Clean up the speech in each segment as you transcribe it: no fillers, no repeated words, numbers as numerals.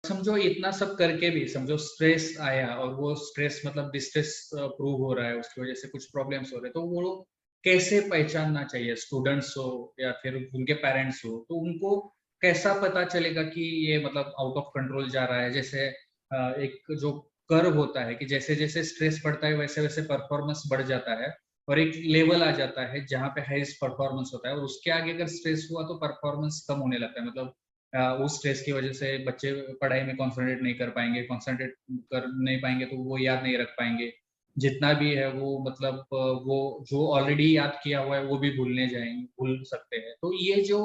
समझो इतना सब करके भी समझो स्ट्रेस आया और वो स्ट्रेस मतलब डिस्ट्रेस प्रूव हो रहा है, उसकी वजह से कुछ प्रॉब्लम्स हो रहे हैं, तो वो लोग कैसे पहचानना चाहिए? स्टूडेंट्स हो या फिर उनके पेरेंट्स हो, तो उनको कैसा पता चलेगा कि ये मतलब आउट ऑफ कंट्रोल जा रहा है? जैसे एक जो कर्व होता है कि जैसे-जैसे स्ट्रेस बढ़ता है वैसे-वैसे परफॉर्मेंस बढ़ जाता है और एक लेवल आ जाता है जहाँ पे हाईएस्ट परफॉर्मेंस होता है और उसके आगे अगर स्ट्रेस हुआ तो परफॉर्मेंस कम होने लगता है। मतलब उस स्ट्रेस की वजह से बच्चे पढ़ाई में कंसंट्रेट नहीं कर पाएँगे, कंसंट्रेट कर नहीं पाएँगे तो वो याद नहीं रख पाएँगे। जितना भी है वो मतलब वो जो ऑलरेडी याद किया हुआ है वो भी भूल सकते हैं। तो ये जो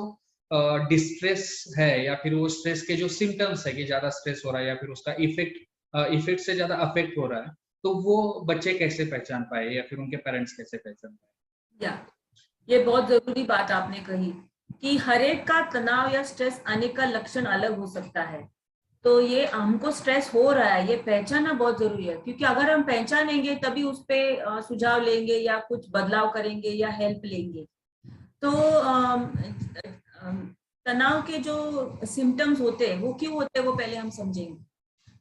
डिस्ट्रेस है या फिर वो स्ट्रेस के जो सिम्पटम्स है कि ज़्यादा स्ट्रेस हो रहा है या फिर उसका इफ़ेक्ट से ज़्यादा अफ़ेक्ट हो रहा है, तो वो बच्चे कैसे पहचान पाए या फिर उनके पेरेंट्स कैसे पहचान पाए? या ये बहुत जरूरी बात आपने कही कि हर एक का तनाव या स्ट्रेस आने का लक्षण अलग हो सकता है। तो ये हमको स्ट्रेस हो रहा है ये पहचानना बहुत जरूरी है, क्योंकि अगर हम पहचानेंगे तभी उस पे सुझाव लेंगे या कुछ बदलाव करेंगे या हेल्प लेंगे। तो तनाव के जो सिम्टम्स होते हैं वो क्यों होते हैं वो पहले हम समझेंगे।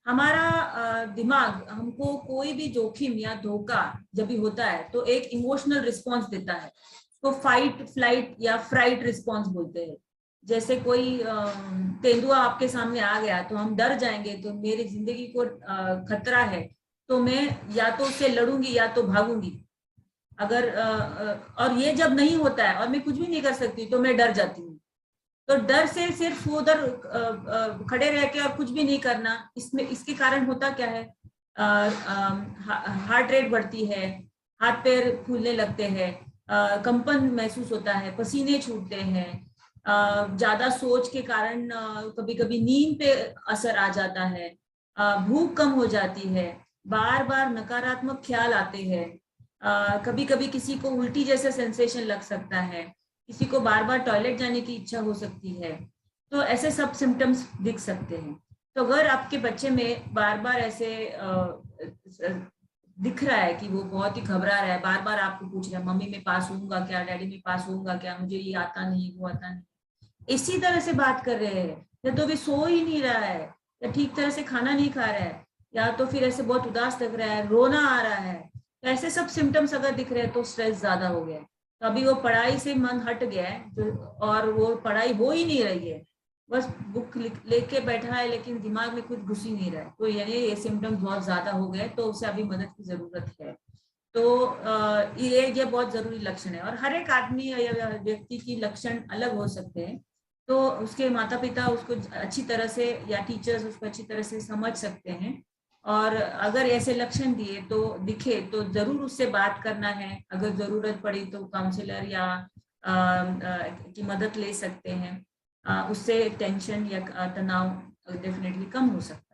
हमारा दिमाग हमको कोई भी जोखिम या धोखा जब भी होता है तो एक इमोशनल रिस्पॉन्स देता है। उसको फाइट फ्लाइट या फ्राइट रिस्पॉन्स बोलते हैं। जैसे कोई तेंदुआ आपके सामने आ गया तो हम डर जाएंगे, तो मेरी जिंदगी को खतरा है, तो मैं या तो उससे लड़ूंगी या तो भागूंगी। अगर और ये जब नहीं होता है और मैं कुछ भी नहीं कर सकती तो मैं डर जाती हूँ। तो डर से सिर्फ उधर खड़े रह के और कुछ भी नहीं करना, इसमें इसके कारण होता क्या है, हार्ट रेट बढ़ती है, हाथ पैर फूलने लगते हैं, कंपन महसूस होता है, पसीने छूटते हैं, ज्यादा सोच के कारण कभी कभी नींद पे असर आ जाता है, भूख कम हो जाती है, बार बार नकारात्मक ख्याल आते हैं, कभी कभी किसी को उल्टी जैसा सेंसेशन लग सकता है, किसी को बार बार टॉयलेट जाने की इच्छा हो सकती है। तो ऐसे सब सिम्टम्स दिख सकते हैं। तो अगर आपके बच्चे में बार बार ऐसे दिख रहा है कि वो बहुत ही घबरा रहा है, बार बार आपको पूछ रहा है मम्मी मैं पास होऊंगा क्या, डैडी मैं पास होऊंगा क्या, मुझे ये आता नहीं वो आता नहीं, इसी तरह से बात कर रहे हैं, या तो भी सो ही नहीं रहा है, या ठीक तरह से खाना नहीं खा रहा है, या तो फिर ऐसे बहुत उदास लग रहा है, रोना आ रहा है, तो ऐसे सब सिम्टम्स अगर दिख रहे हैं तो स्ट्रेस ज्यादा हो गया है। तो अभी वो पढ़ाई से मन हट गया है तो, और वो पढ़ाई हो ही नहीं रही है, बस बुक लेके बैठा है लेकिन दिमाग में कुछ घुस ही नहीं रहा है, तो यानी ये सिम्टम्स बहुत ज्यादा हो गए, तो उसे अभी मदद की जरूरत है। तो ये बहुत जरूरी लक्षण है, और हर एक आदमी या व्यक्ति की लक्षण अलग हो सकते हैं। तो उसके माता पिता उसको अच्छी तरह से या टीचर्स उसको अच्छी तरह से समझ सकते हैं, और अगर ऐसे लक्षण दिखे तो जरूर उससे बात करना है, अगर जरूरत पड़ी तो काउंसलर या की मदद ले सकते हैं। उससे टेंशन या तनाव डेफिनेटली कम हो सकता है।